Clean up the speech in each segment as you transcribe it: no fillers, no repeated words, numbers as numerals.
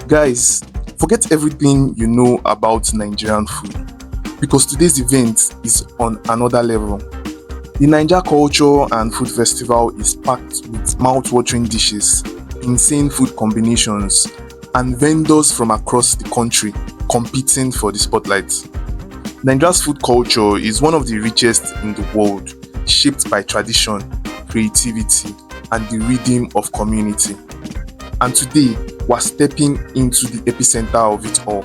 Guys, forget everything you know about Nigerian food because today's event is on another level. The Naija Culture and Food Festival is packed with mouth-watering dishes, insane food combinations, and vendors from across the country competing for the spotlight. Nigeria's food culture is one of the richest in the world, shaped by tradition, creativity, and the rhythm of community. And today, we're stepping into the epicenter of it all.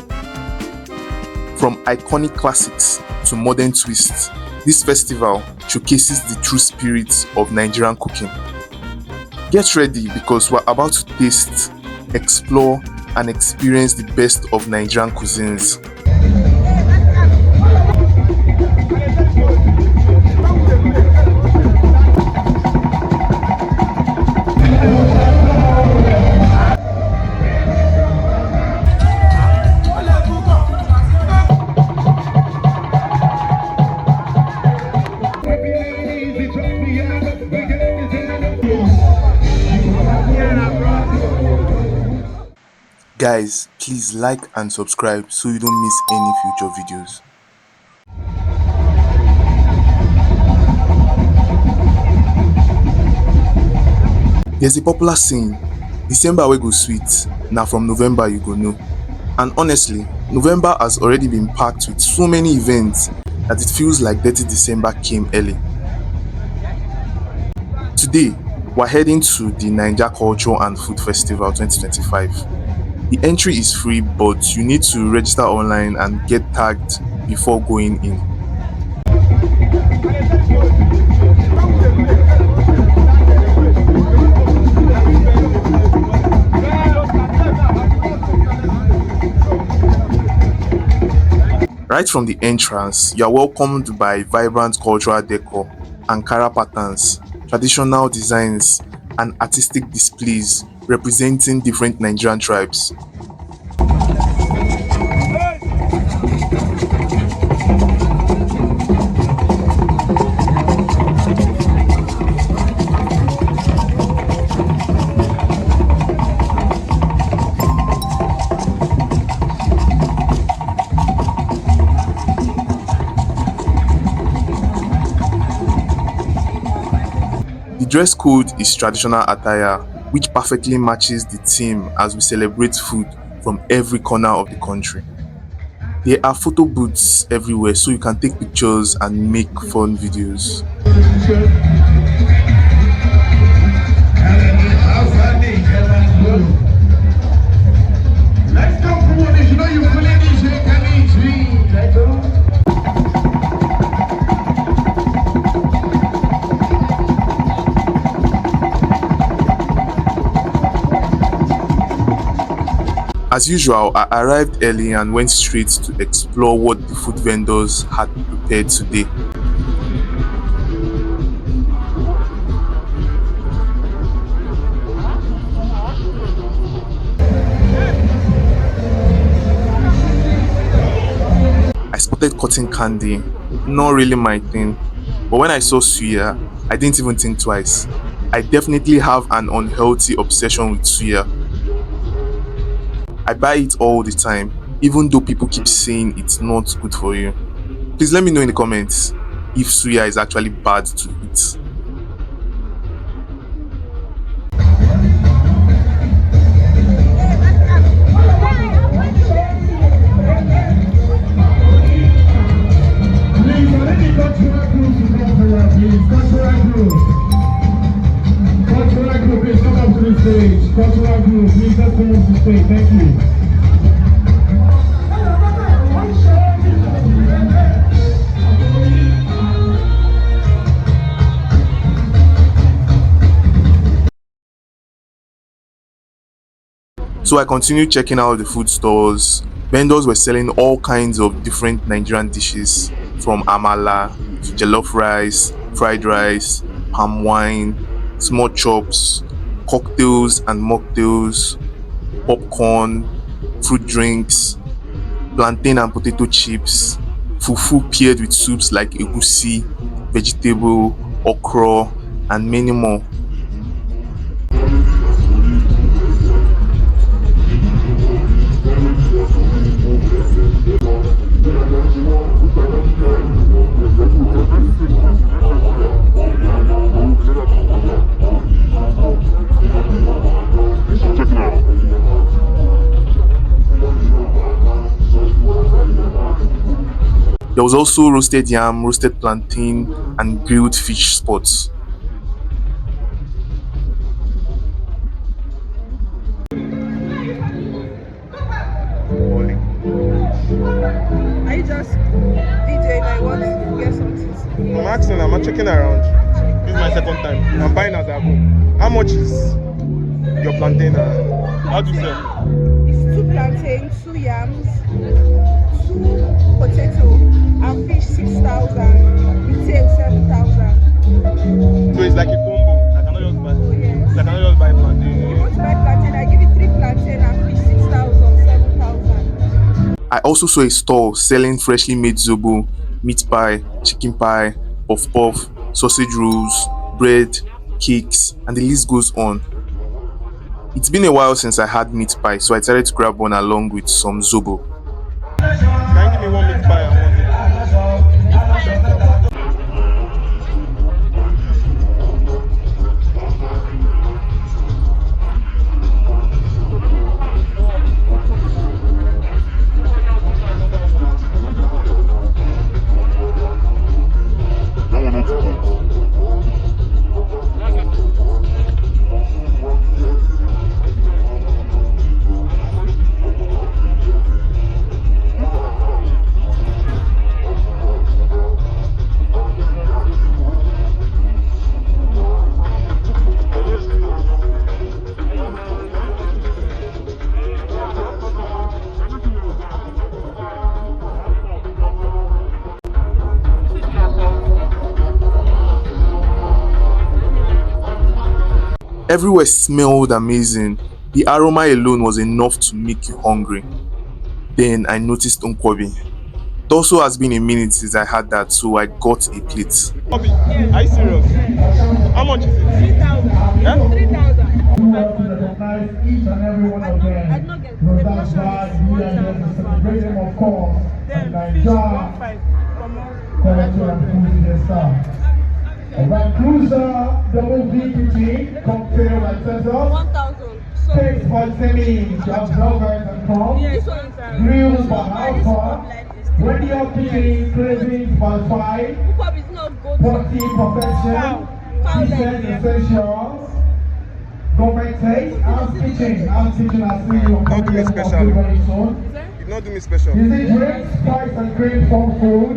From iconic classics to modern twists, this festival showcases the true spirit of Nigerian cooking. Get ready because we're about to taste, explore, and experience the best of Nigerian cuisines. Guys, please like and subscribe so you don't miss any future videos. There's a popular saying, December wey go sweet, na from November you go know. And honestly, November has already been packed with so many events that it feels like dirty December came early. Today, we're heading to the Naija Culture and Food Festival 2025. The entry is free, but you need to register online and get tagged before going in. Right from the entrance, you are welcomed by vibrant cultural decor, Ankara patterns, traditional designs, and artistic displays representing different Nigerian tribes. The dress code is traditional attire, which perfectly matches the theme as we celebrate food from every corner of the country. There are photo booths everywhere so you can take pictures and make fun videos. As usual, I arrived early and went straight to explore what the food vendors had prepared today. I spotted cotton candy, not really my thing, but when I saw suya, I didn't even think twice. I definitely have an unhealthy obsession with suya. I buy it all the time, even though people keep saying it's not good for you. Please let me know in the comments if suya is actually bad to eat. Cultural group, please let's come up to stage. Thank you. So I continued checking out the food stores. Vendors were selling all kinds of different Nigerian dishes, from amala to jollof rice, fried rice, palm wine, small chops, cocktails and mocktails, popcorn, fruit drinks, plantain and potato chips, fufu paired with soups like egusi, vegetable, okra, and many more. There was also roasted yam, roasted plantain, and grilled fish spots. Are you just videoing? I want to get something. I'm asking, I'm checking around. This is my second time. I'm buying as I go. How much is your plantain? How do you sell? It's 2 plantain, 2 yams, 2 potato, and fish 6,000. Retail 7,000. So it's like a combo. I cannot just buy. Oh yes. I cannot just buy If plantain. you want to buy plantain, I give you 3 plantain and fish 6,000, 7,000. I also saw a store selling freshly made zobo, meat pie, chicken pie, puff puff, sausage rolls, bread, cakes, and the list goes on. It's been a while since I had meat pie, so I decided to grab one along with some zobo. Can you give me one meat pie and one meat? Everywhere smelled amazing. The aroma alone was enough to make you hungry. Then I noticed nkwobi. It also has been a minute since I had that, so I got a plate. Bobby, are you serious? How much is it? 3,000. Yeah? 3,000. Recognize each and every one of them. I don't get So the that's portion why is we are here to celebrate them, of course. Then And fish Naija 1,500 from culture and food in the south. Alright, cruiser, double VPG, cocktail and scissors. 1,000. So Cakes for semi, observers and crumbs. this one is Grills for alpha. When you're picking, cravings for 5. Ukwobi is not goat. Party perfection. Decent essentials. Government taste. House kitchen. House kitchen, I see you. Don't do me special. Very soon. You not do me special. Is it drinks, spice and cream from food?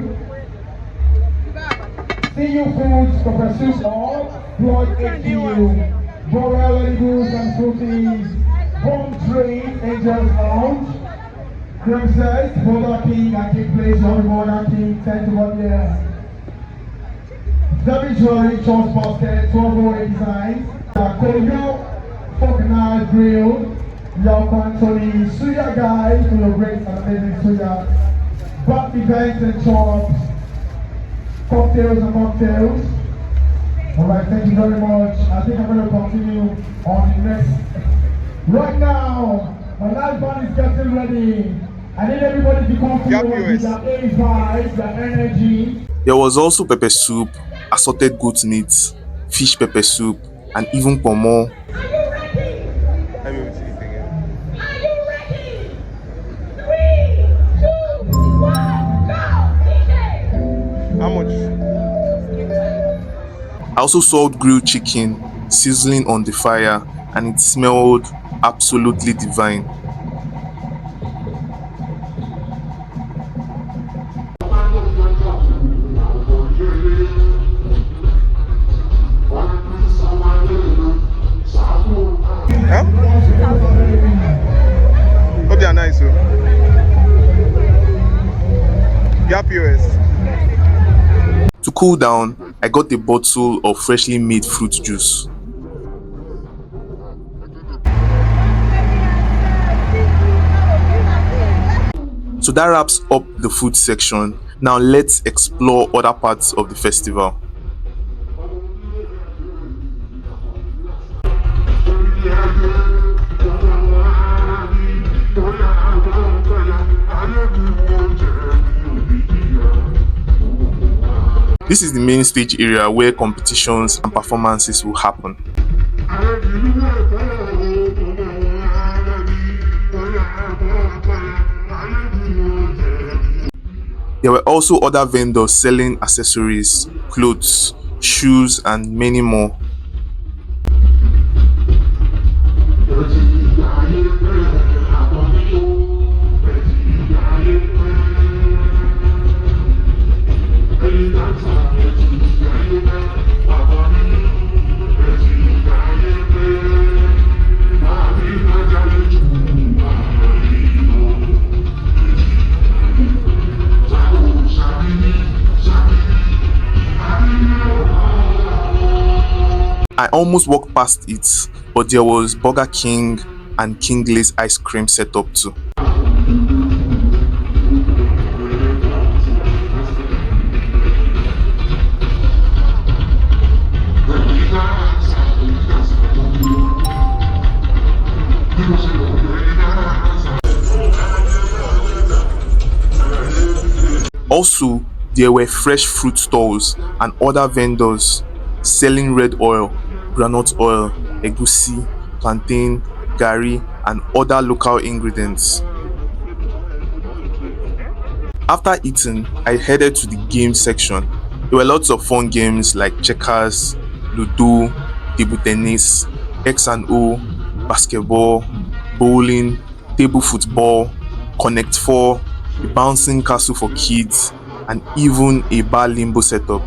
CU Foods to pursue all, Plug ATU, Boreal Eagles and Fruities, Home Train, Angels Lounge, Crimson, Border King and King Place, Young Border King, 10 to 1 year. Debbie Jewelry, Charles Basket, 1208 Designs, Koyo, Organized Grill, Yoko Anthony, Suya Guy, for your great and amazing Suya, Back Events and Chops, cocktails and mocktails. Alright, thank you very much. I think I'm going to continue on the next. Right now, my live band is getting ready. I need everybody to come forward with their A vibes, their energy. There was also pepper soup, assorted goat meat, fish pepper soup, and even pomo. Let me see it again. Are you ready? 3, 2, 1, go! How much? I also saw grilled chicken sizzling on the fire, and it smelled absolutely divine. Huh? Hope they are nice, so. Yeah, POS. To cool down, I got a bottle of freshly made fruit juice. So that wraps up the food section. Now let's explore other parts of the festival. This is the main stage area where competitions and performances will happen. There were also other vendors selling accessories, clothes, shoes, and many more. I almost walked past it, but there was Burger King and King Glaze ice cream set up too. Also, there were fresh fruit stalls and other vendors selling red oil, groundnut oil, egusi, plantain, garri, and other local ingredients. After eating, I headed to the game section. There were lots of fun games like checkers, ludo, table tennis, X and O, basketball, bowling, table football, Connect 4, a bouncing castle for kids, and even a bar limbo setup.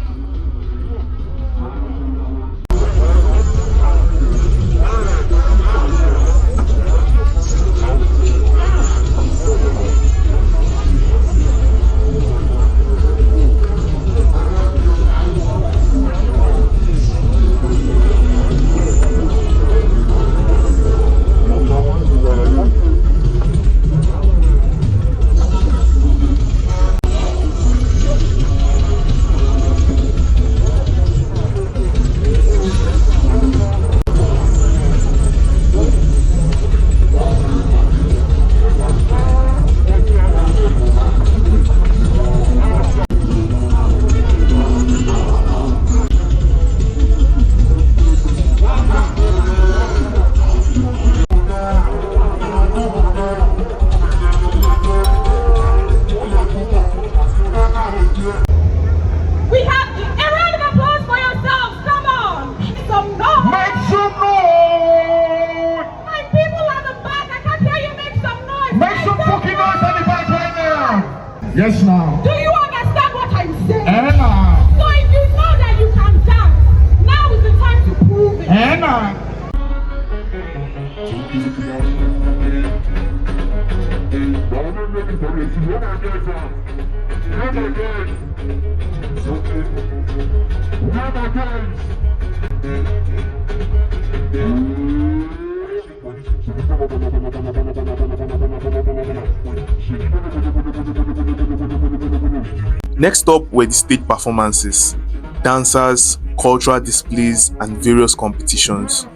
We have a round of applause for yourselves. Come on. Some noise. Make some noise! My people at the back, I can't hear you. Make some noise. Make some fucking noise at the back right now! Yes, now. Do you understand what I'm saying? Anna! So if you know that you can dance, now is the time to prove it. Anna! Next up were the stage performances, dancers, cultural displays, and various competitions.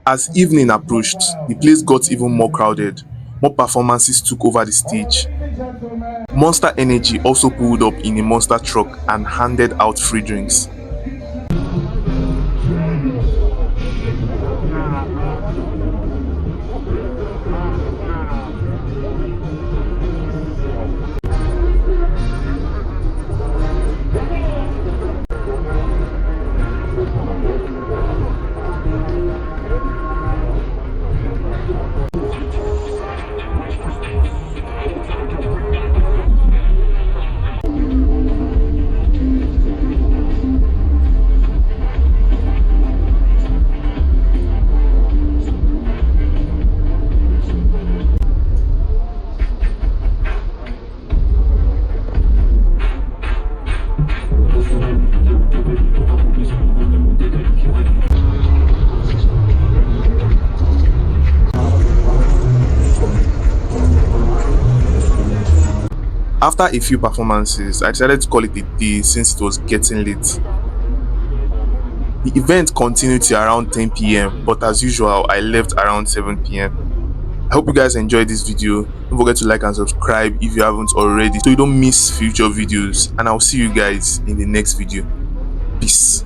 As evening approached, the place got even more crowded. More performances took over the stage. Monster Energy also pulled up in a monster truck and handed out free drinks. After a few performances, I decided to call it a day since it was getting late. The event continued till around 10 p.m, but as usual, I left around 7 p.m. I hope you guys enjoyed this video. Don't forget to like and subscribe if you haven't already so you don't miss future videos, and I'll see you guys in the next video. Peace.